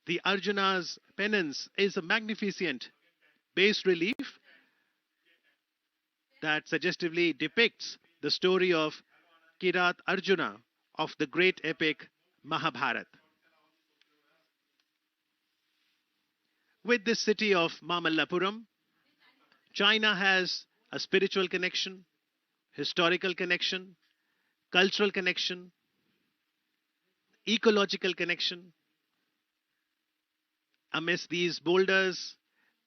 The Arjuna's penance is a magnificent bas relief that suggestively depicts the story of Kirat Arjuna of the great epic Mahabharata. With this city of Mamallapuram, China has a spiritual connection, historical connection, cultural connection, ecological connection. Amidst these boulders,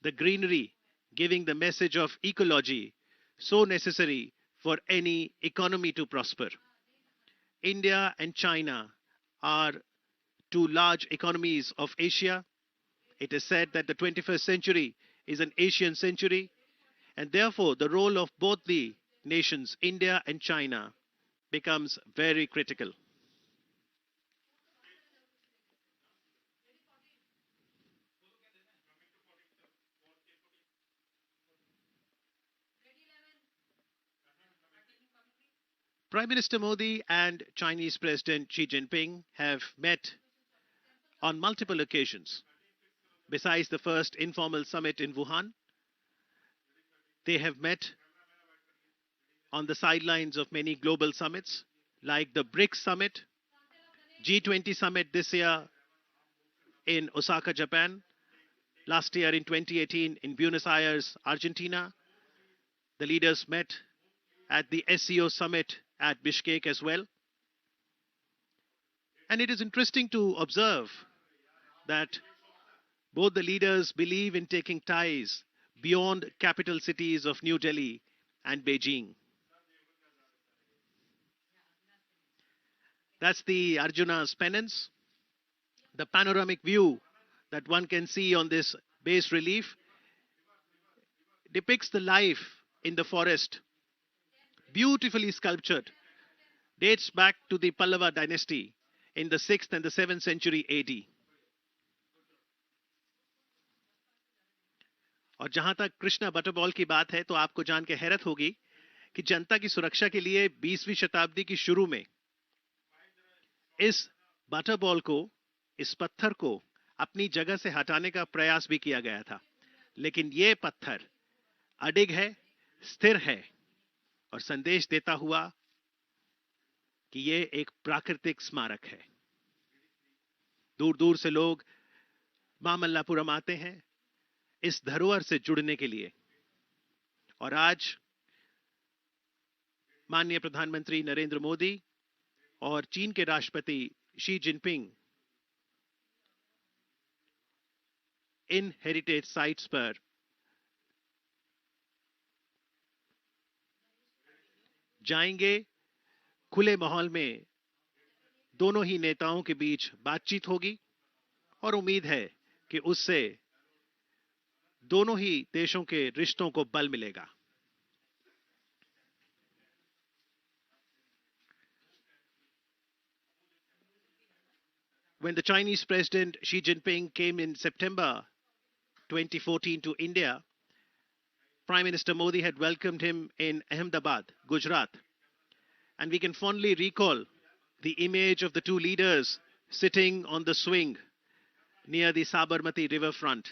the greenery giving the message of ecology so necessary for any economy to prosper. India and China are two large economies of Asia. It is said that the 21st century is an Asian century, and therefore the role of both the nations, India and China, becomes very critical. Prime Minister Modi and Chinese President Xi Jinping have met on multiple occasions. Besides the first informal summit in Wuhan, they have met on the sidelines of many global summits like the BRICS summit, G20 summit this year in Osaka, Japan, last year in 2018 in Buenos Aires, Argentina. The leaders met at the SCO summit at Bishkek as well. And it is interesting to observe that both the leaders believe in taking ties beyond capital cities of New Delhi and Beijing. That's the Arjuna's penance. The panoramic view that one can see on this bas relief depicts the life in the forest, beautifully sculptured, dates back to the Pallava dynasty in the 6th and the 7th century AD. और जहां तक Krishna butterball की बात है तो आपको जान के हैरत होगी कि जनता की सुरक्षा के लिए 20वीं शताब्दी की शुरू में इस बटरबॉल को, इस पत्थर को अपनी जगह से हटाने का प्रयास भी किया गया था, लेकिन ये पत्थर अडिग है, स्थिर है और संदेश देता हुआ कि ये एक प्राकृतिक स्मारक है। दूर दूर से लोग मामल्लापुरम आते हैं इस धरोहर से जुड़ने के लिए। और आज माननीय प्रधानमंत्री नरेंद्र मोदी और चीन के राष्ट्रपति शी जिनपिंग इन हेरिटेज साइट्स पर जाएंगे। खुले माहौल में दोनों ही नेताओं के बीच बातचीत होगी और उम्मीद है कि उससे दोनों ही देशों के रिश्तों को बल मिलेगा। When the Chinese President Xi Jinping came in September 2014 to India, Prime Minister Modi had welcomed him in Ahmedabad, Gujarat. And we can fondly recall the image of the two leaders sitting on the swing near the Sabarmati riverfront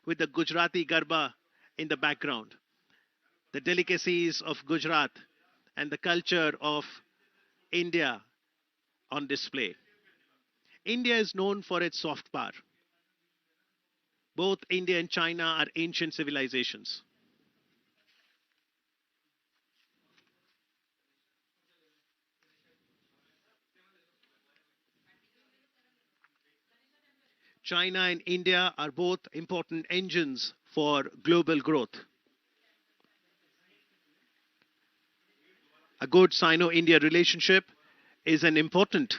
with the Gujarati Garba in the background. The delicacies of Gujarat and the culture of India on display. India is known for its soft power. Both India and China are ancient civilizations. China and India are both important engines for global growth. A good Sino-India relationship is an important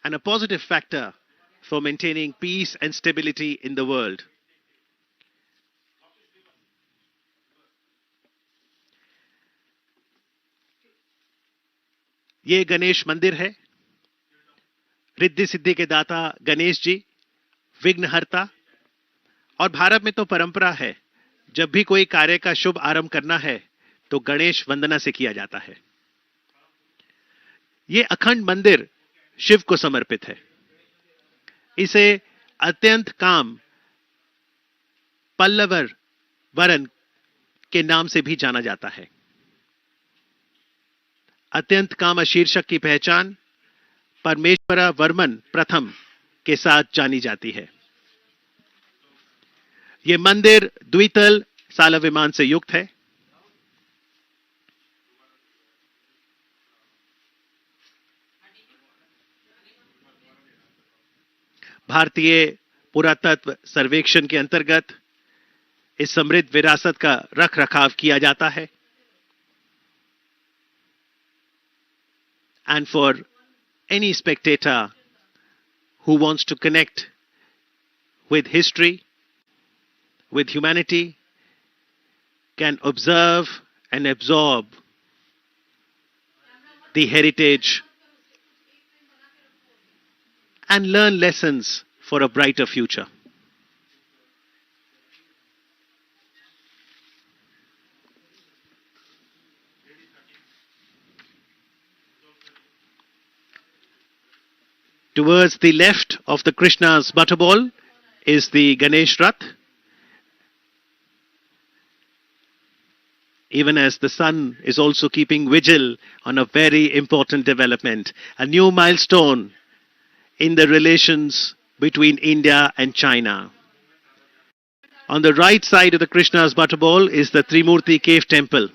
and a positive factor for maintaining peace and stability in the world. ये गणेश मंदिर है। रिद्धि सिद्धि के दाता गणेश जी, विघ्नहर्ता। और भारत में तो परंपरा है, जब भी कोई कार्य का शुभ आरंभ करना है तो गणेश वंदना से किया जाता है। ये अखंड मंदिर शिव को समर्पित है। इसे अत्यंत काम पल्लवर वरन के नाम से भी जाना जाता है। अत्यंत काम शीर्षक की पहचान परमेश्वरा वर्मन प्रथम के साथ जानी जाती है। यह मंदिर द्वितल साला विमान से युक्त है। भारतीय पुरातत्व सर्वेक्षण के अंतर्गत इस समृद्ध विरासत का रख रखाव किया जाता है। And for any spectator who wants to connect with history, with humanity, can observe and absorb the heritage and learn lessons for a brighter future. Towards the left of the Krishna's butterball is the Ganesh Rath. Even as the sun is also keeping vigil on a very important development, a new milestone in the relations between India and China. On the right side of the Krishna's butterball is the Trimurti Cave Temple.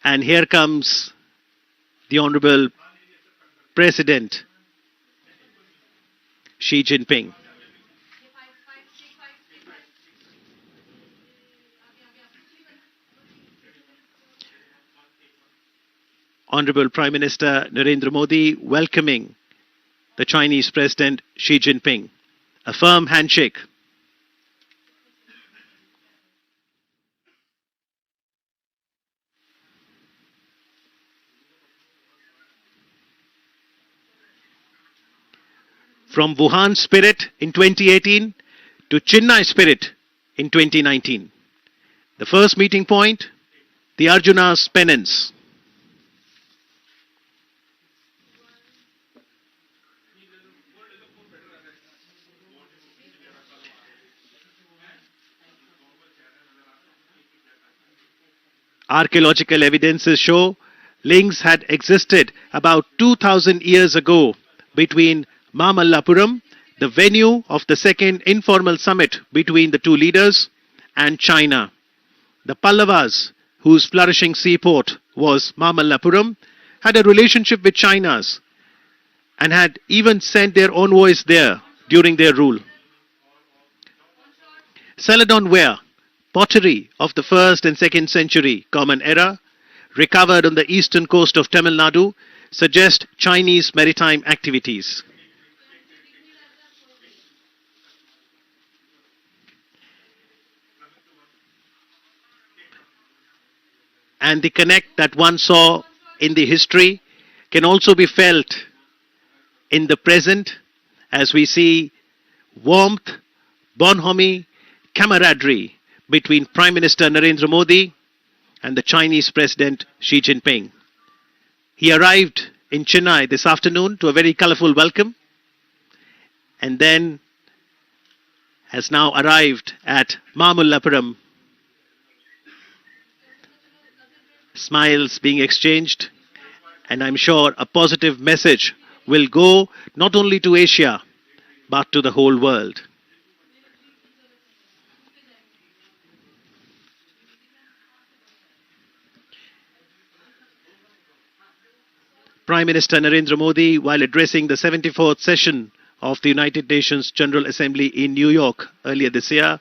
And here comes the Honorable President Xi Jinping. Honorable Prime Minister Narendra Modi welcoming the Chinese President Xi Jinping. A firm handshake. From Wuhan spirit in 2018 to Chennai spirit in 2019. The first meeting point, the Arjuna's penance. Archaeological evidences show links had existed about 2000 years ago between Mamallapuram, the venue of the second informal summit between the two leaders, and China. The Pallavas, whose flourishing seaport was Mamallapuram, had a relationship with China's and had even sent their envoys there during their rule. Celadon ware, pottery of the 1st and 2nd century Common Era, recovered on the eastern coast of Tamil Nadu, suggest Chinese maritime activities. And the connect that one saw in the history can also be felt in the present as we see warmth, bonhomie, camaraderie between Prime Minister Narendra Modi and the Chinese President Xi Jinping. He arrived in Chennai this afternoon to a very colorful welcome and then has now arrived at Mamallapuram. Smiles being exchanged, and I'm sure a positive message will go not only to Asia but to the whole world. Prime Minister Narendra Modi, while addressing the 74th session of the United Nations General Assembly in New York earlier this year,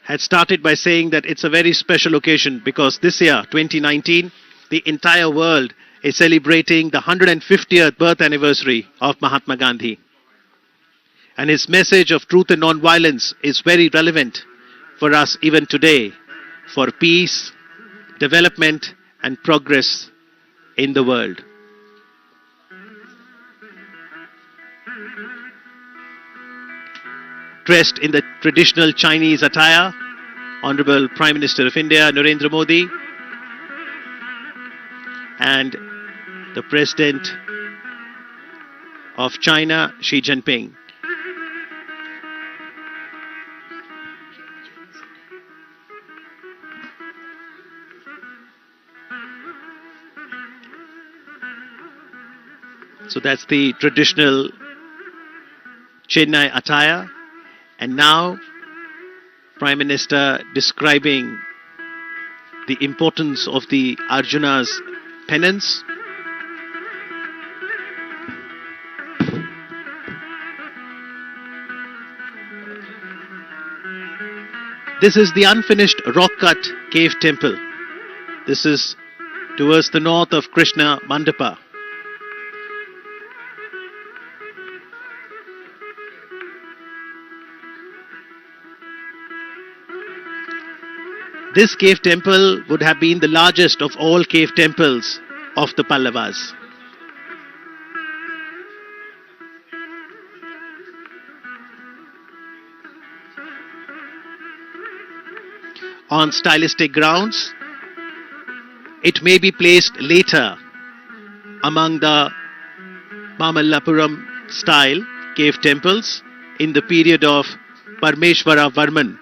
had started by saying that it's a very special occasion because this year, 2019, the entire world is celebrating the 150th birth anniversary of Mahatma Gandhi. And his message of truth and non-violence is very relevant for us even today for peace, development and progress in the world. dressed in the traditional Chinese attire, Honorable Prime Minister of India, Narendra Modi, and the President of China, Xi Jinping. So that's the traditional Chennai attire. And now, Prime Minister describing the importance of the Arjuna's penance. This is the unfinished rock-cut cave temple. This is towards the north of Krishna Mandapa. This cave temple would have been the largest of all cave temples of the Pallavas. On stylistic grounds, it may be placed later among the Mamallapuram style cave temples in the period of Parmeshwara Varman,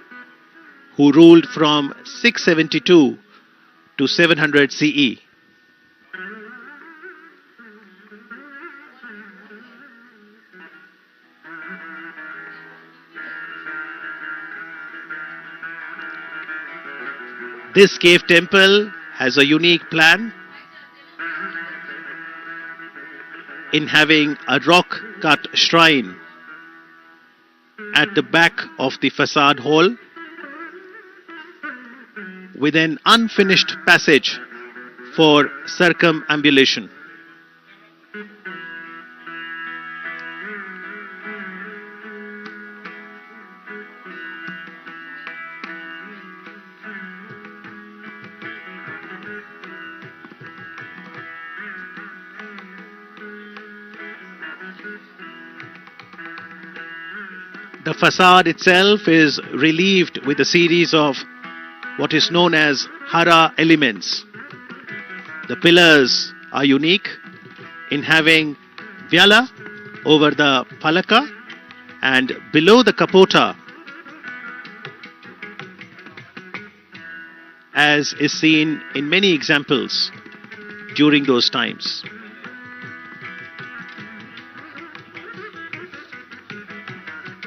who ruled from 672 to 700 CE. This cave temple has a unique plan in having a rock-cut shrine at the back of the facade hall with an unfinished passage for circumambulation. The facade itself is relieved with a series of what is known as Hara elements. The pillars are unique in having Vyala over the Palaka and below the Kapota, as is seen in many examples during those times.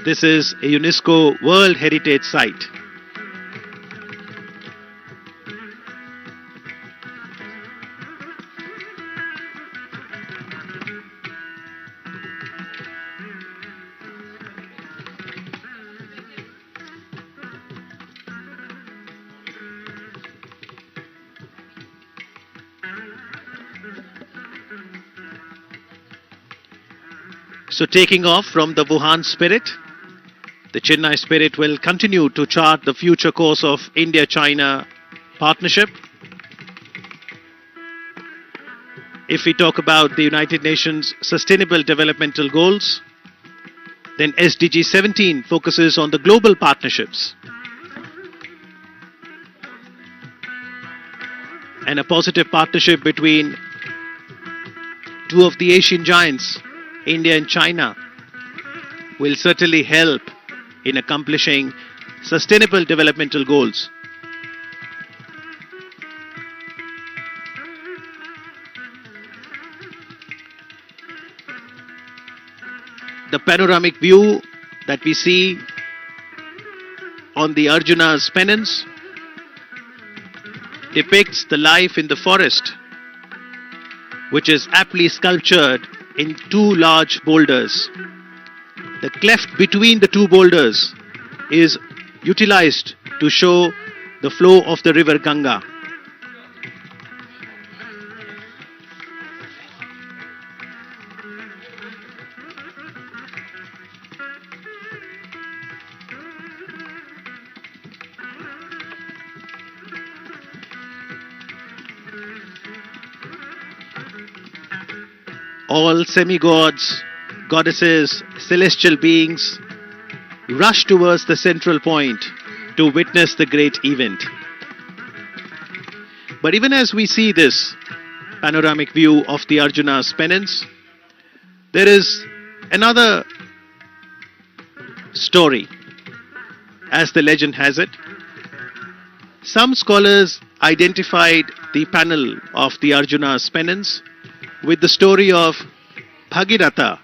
This is a UNESCO World Heritage Site. So taking off from the Wuhan spirit, the Chennai spirit will continue to chart the future course of India-China partnership. If we talk about the United Nations Sustainable Developmental Goals, then SDG 17 focuses on the global partnerships and a positive partnership between two of the Asian giants, India and China, will certainly help in accomplishing sustainable developmental goals. The panoramic view that we see on the Arjuna's penance depicts the life in the forest, which is aptly sculptured in two large boulders. The cleft between the two boulders is utilized to show the flow of the river Ganga. All semi-gods, goddesses, celestial beings rush towards the central point to witness the great event. But even as we see this panoramic view of the Arjuna's penance, there is another story, as the legend has it. Some scholars identified the panel of the Arjuna's penance with the story of Bhagiratha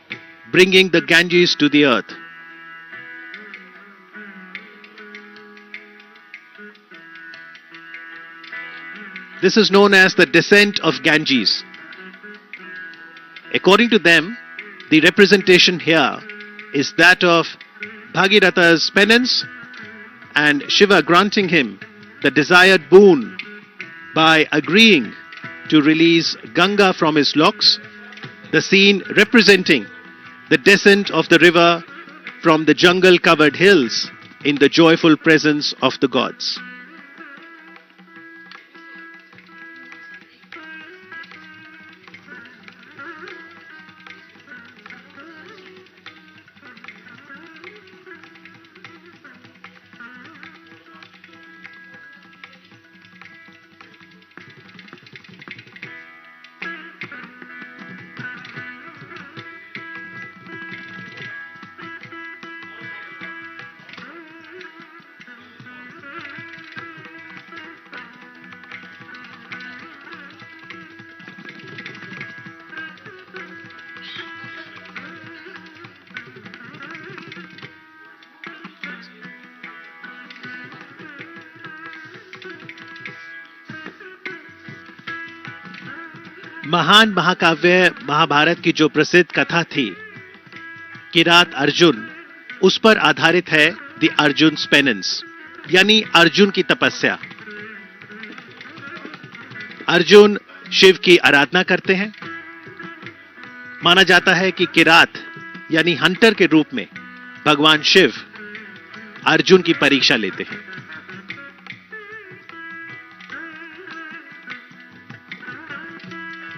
bringing the Ganges to the earth. This is known as the descent of Ganges. According to them, the representation here is that of Bhagiratha's penance and Shiva granting him the desired boon by agreeing to release Ganga from his locks, the scene representing the descent of the river from the jungle-covered hills in the joyful presence of the gods. महान महाकाव्य महाभारत की जो प्रसिद्ध कथा थी किरात अर्जुन, उस पर आधारित है द अर्जुन पेनेंस, यानी अर्जुन की तपस्या। अर्जुन शिव की आराधना करते हैं। माना जाता है कि किरात यानी हंटर के रूप में भगवान शिव अर्जुन की परीक्षा लेते हैं।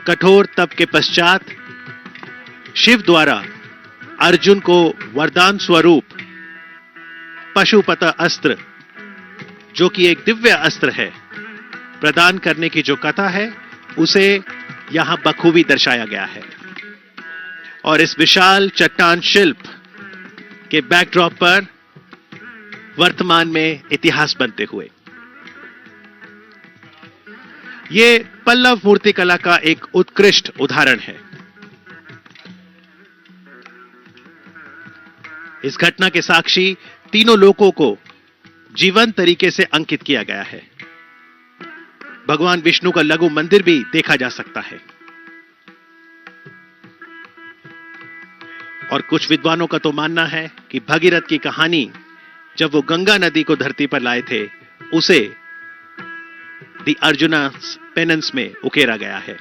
कठोर तप के पश्चात शिव द्वारा अर्जुन को वरदान स्वरूप पशुपत अस्त्र, जो कि एक दिव्य अस्त्र है, प्रदान करने की जो कथा है उसे यहां बखूबी दर्शाया गया है। और इस विशाल चट्टान शिल्प के बैकड्रॉप पर वर्तमान में इतिहास बनते हुए ये पल्लव मूर्तिकला का एक उत्कृष्ट उदाहरण है। इस घटना के साक्षी तीनों लोकों को जीवंत तरीके से अंकित किया गया है। भगवान विष्णु का लघु मंदिर भी देखा जा सकता है। और कुछ विद्वानों का तो मानना है कि भगीरथ की कहानी जब वो गंगा नदी को धरती पर लाए थे, उसे द अर्जुना पेनेंस में उकेरा गया है।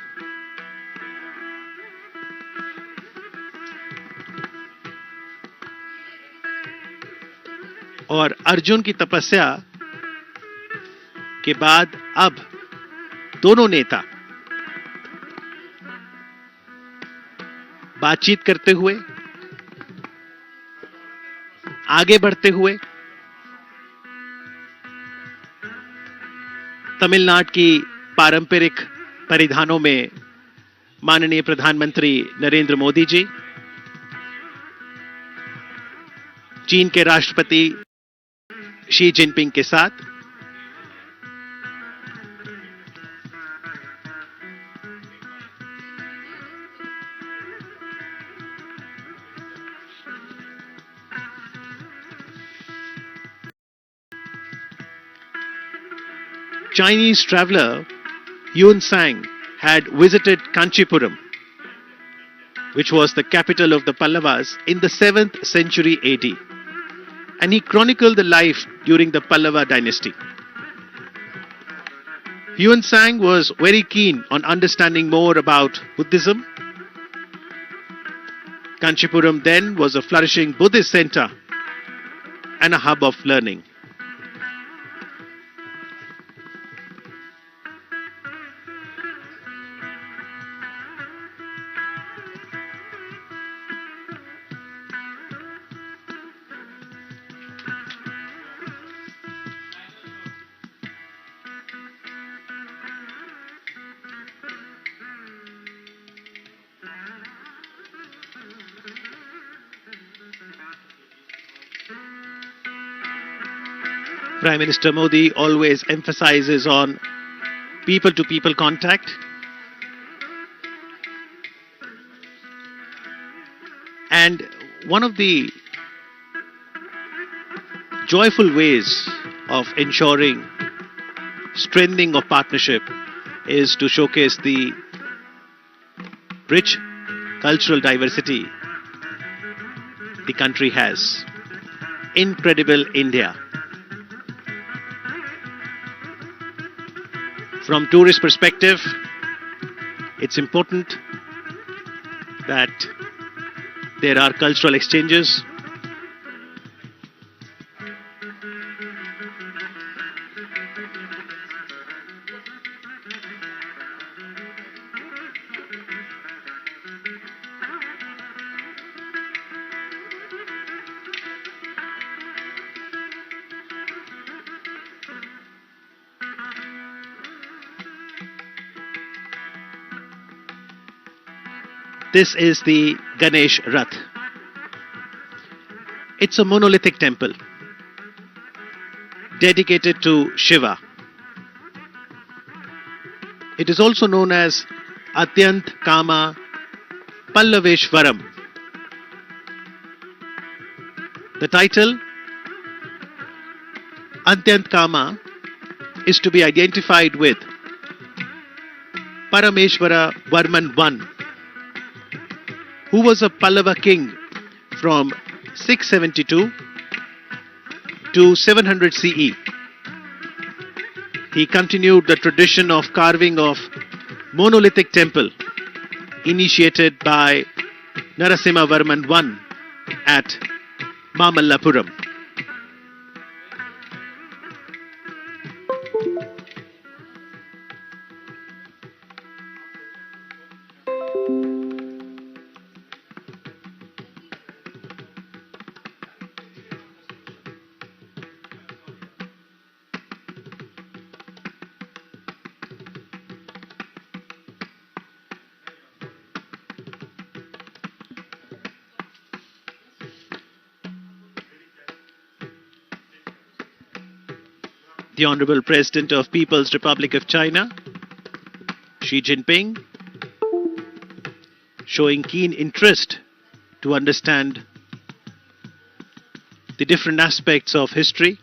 और अर्जुन की तपस्या के बाद अब दोनों नेता बातचीत करते हुए, आगे बढ़ते हुए तमिलनाडु की पारंपरिक परिधानों में माननीय प्रधानमंत्री नरेंद्र मोदी जी, चीन के राष्ट्रपति शी जिनपिंग के साथ Chinese traveler Yuan Sang had visited Kanchipuram, which was the capital of the Pallavas, in the 7th century AD, and he chronicled the life during the Pallava dynasty. Yuan Sang was very keen on understanding more about Buddhism. Kanchipuram then was a flourishing Buddhist center and a hub of learning. Prime Minister Modi always emphasizes on people to people contact, and one of the joyful ways of ensuring strengthening of partnership is to showcase the rich cultural diversity the country has. Incredible India. From tourist perspective, it's important that there are cultural exchanges. This is the Ganesh Rath. It's a monolithic temple dedicated to Shiva. It is also known as Atyant Kama Pallaveshwaram. The title Atyant Kama is to be identified with Parameshwara Varman I, who was a Pallava king from 672 to 700 CE. He continued the tradition of carving of monolithic temple initiated by Narasimha Varman I at Mamallapuram. The Honorable President of People's Republic of China, Xi Jinping, showing keen interest to understand the different aspects of history.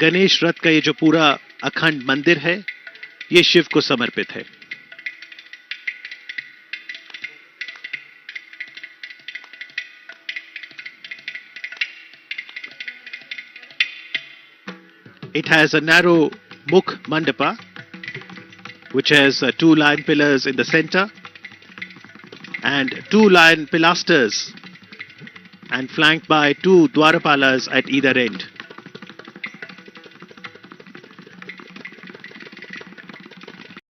Ganesh रथ का ये जो पूरा अखंड मंदिर है, ये शिव को समर्पित है. It has a narrow mukh mandapa, which has two lion pillars in the center and two lion pilasters, and flanked by two dwarapalas at either end.